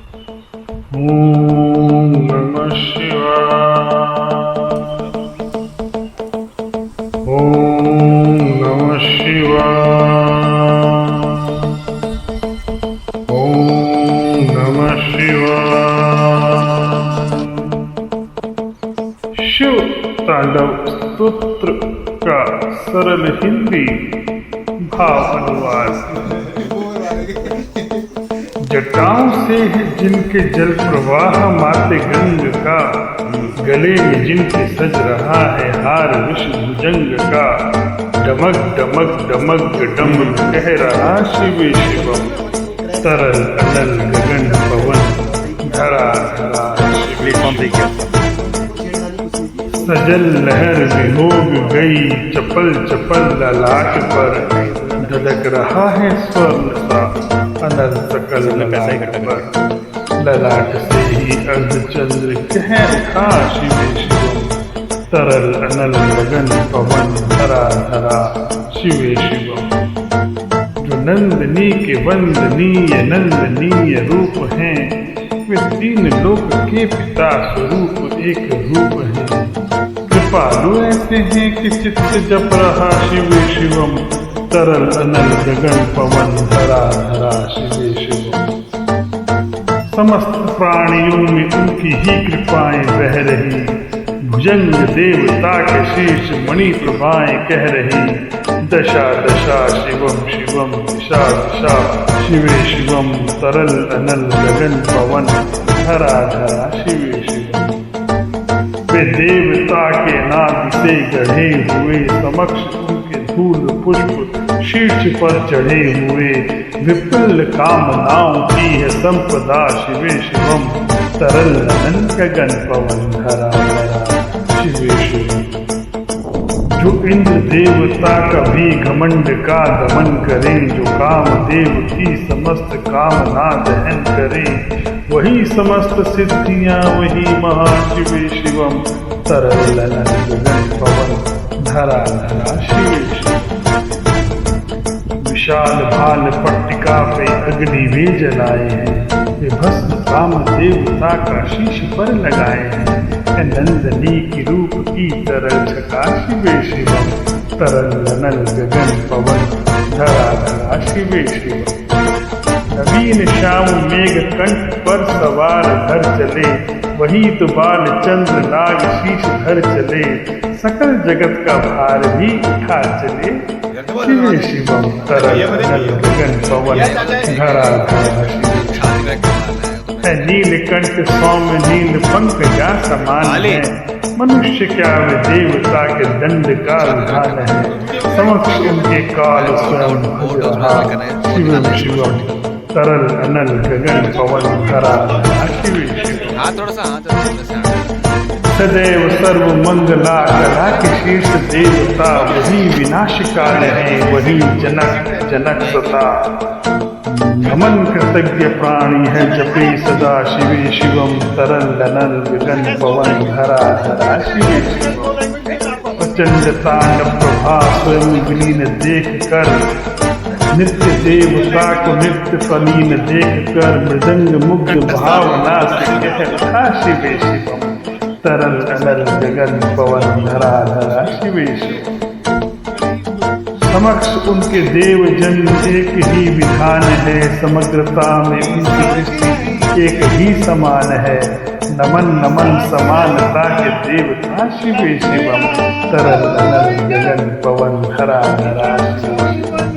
ओम नमः शिवाय। ओम नमः शिवाय। ओम नमः शिवाय। शिव तांडव स्तोत्र का सरल हिंदी भाव अनुवाद। जटाओं से है जिनके जल प्रवाह माते गंग का, गले में जिनके सज रहा है हार विष भुजंग का, डमक डमक डमक डमक कह रहा शिवे शिवम, तरल अनल गगन पवन धरा धरा शिवे शिवम। सजल लहर विभोग गई चपल चपल ललाट पर, धधक रहा है स्वर्ण सा अनल सकल ललाट पर, ललाट से ही अर्धचंद्र कह उठा शिवे शिवम, तरल अनल गगन पवन धरा धरा शिवे शिवम। जो नंदनी के वंदनीय नंदनीय रूप हैं, वे तीन लोक के पिता स्वरूप एक रूप हैं। कृपालु ऐसे हैं कि चित्त जप रहा शिवे शिवम, तरल अनल गगन पवन धरा धरा शिवे शिवम। समस्त प्राणियों में उनकी ही कृपाएं बह रही, भुजंग देवता के शीर्ष मणि प्रभाएं कह रही, दशा दशा शिवम शिवम दिशा दिशा शिवे शिवम, तरल अनल गगन पवन धरा धरा शिवे शिवम। वे देवता के नाम से गढ़े हुए, समक्ष उनके धूल पुष्प शीर्ष पर चढ़े हुए, विपुल कामनाओं की है संपदा शिवे शिवम, तरल अनल गगन पवन धरा धरा शिवे शिवम। जो इंद्र देवता का भी घमंड का दमन करे, जो कामदेव की समस्त कामना दहन करे, वही समस्त सिद्धियां वही महाशिवे शिवम, तरल अनल गगन पवन धरा धरा शिवे शिवम। विशाल भाल पट्टिका पे अग्नि वे जलाए हैं, वे भस्म काम देवता का शीश पर लगाए हैं, नंदनी की रूप की तरल छका शिवे शिवम, तरल अनल गगन पवन धरा धरा शिवे शिवम। नवीन श्याम मेघ कंठ पर सवार धर चले, वही तो बाल चंद्र नाग शीश धर चले, सकल जगत का भार भी उठा चले शिवे शिवम, तरल अनल गगन पवन धरा धरा शिवे शिवम। है नीलकंठ सौम्य नील पंकजा समान है, मनुष्य क्या वे देवता के दंड का विधान है, समक्ष उनके काल स्वयं हो रहा शिवम शिवम, तरल अनल गगन पवन धरा धरा शिवे शिवम। सदैव सर्व मंगला कला के शीर्ष देवता, वही विनाशकाल है वही जनक जनक सता, नमन कृतज्ञ प्राणी है जपे सदा शिवे शिवम, तरल अनल गगन पवन धरा धरा शिवे शिवम। प्रचंड तांडव प्रभा स्वयं विलीन देख कर, नित्य देवता को नित्य तलीन देख कर, मृदंग मुग्ध भावना से कह उठा शिवे शिवम, तरल अनल गगन पवन धरा धरा शिवे शिवम। समक्ष उनके देव जन एक ही विधान है, समग्रता में उनकी दृष्टि एक ही समान है, नमन नमन समानता के देवता शिवे शिवम, तरल अनल गगन पवन धरा धरा शिवे शिवम।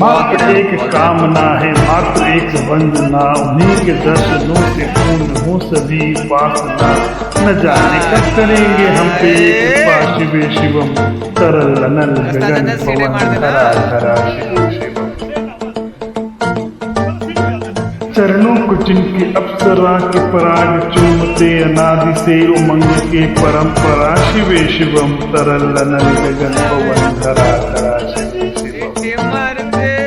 मात्र एक कामना है मात्र एक वंदना, उन्हीं के दर्शनों से पूर्ण हो सभी उपासना, न जाने कब करेंगे हम पे कृपा शिवे शिवम, तरल अनल गगन पवन धरा धरा शिवे शिवम। चरणों को जिनकी अप्सरा के पराग चूमते, अनादि से उमंग के परंपरा शिवे शिवम, तरल अनल गगन पवन धरा धरा शिवे शिवम।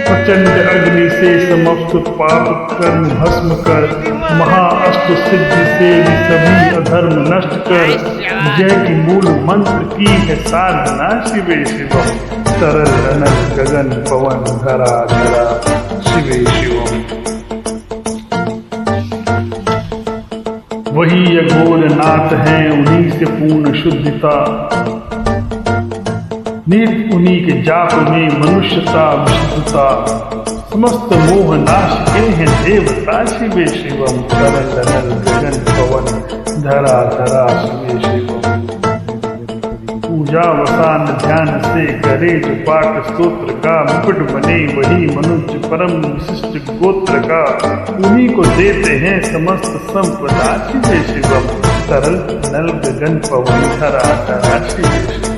प्रचंड अग्नि से समस्त पाप कर्म भस्म कर, महाअष्ट सिद्धि से भी सभी अधर्म नष्ट कर, जय की मूल मंत्र की है साधना शिवे शिवम, तरल अनल गगन पवन धरा धरा शिवे शिवम। वही अघोर नाथ हैं, उन्हीं से पूर्ण शुद्धता, नित उन्हीं के जाप में मनुष्यता विशुद्धता, समस्त मोह नाश के हैं देवता शिवे शिवम, तरल नल गगन पवन धरा धरा शिवे शिवम। पूजा वसान ध्यान से करे जो पाठ स्तोत्र का, मुकुट बने वही मनुष्य परम विशिष्ट गोत्र का, उन्हीं को देते हैं समस्त संपदा शिवे शिवम, तरल नल गगन पवन धरा धरा शिवे शिवम।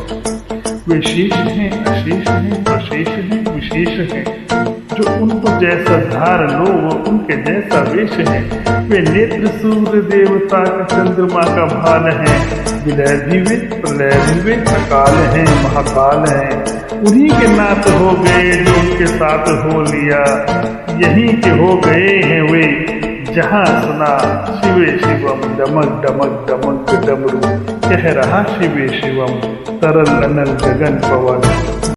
वे शेष हैं, अशेष हैं, प्रशेष हैं, विशेष हैं, जो उनको जैसा धार लो वो उनके जैसा वेश है। वे नेत्र सूर्य देवता का चंद्रमा का भाल है, विलय भी वे प्रलय भी वे अकाल है महाकाल है। उन्हीं के नाथ हो गए जो उनके साथ हो लिया, यहीं के हो गए हैं वे जहाँ सुना शिवे शिवम, डमक डमक डमक डमरू कह रहा शिवे शिवम, तरल अनल गगन पवन।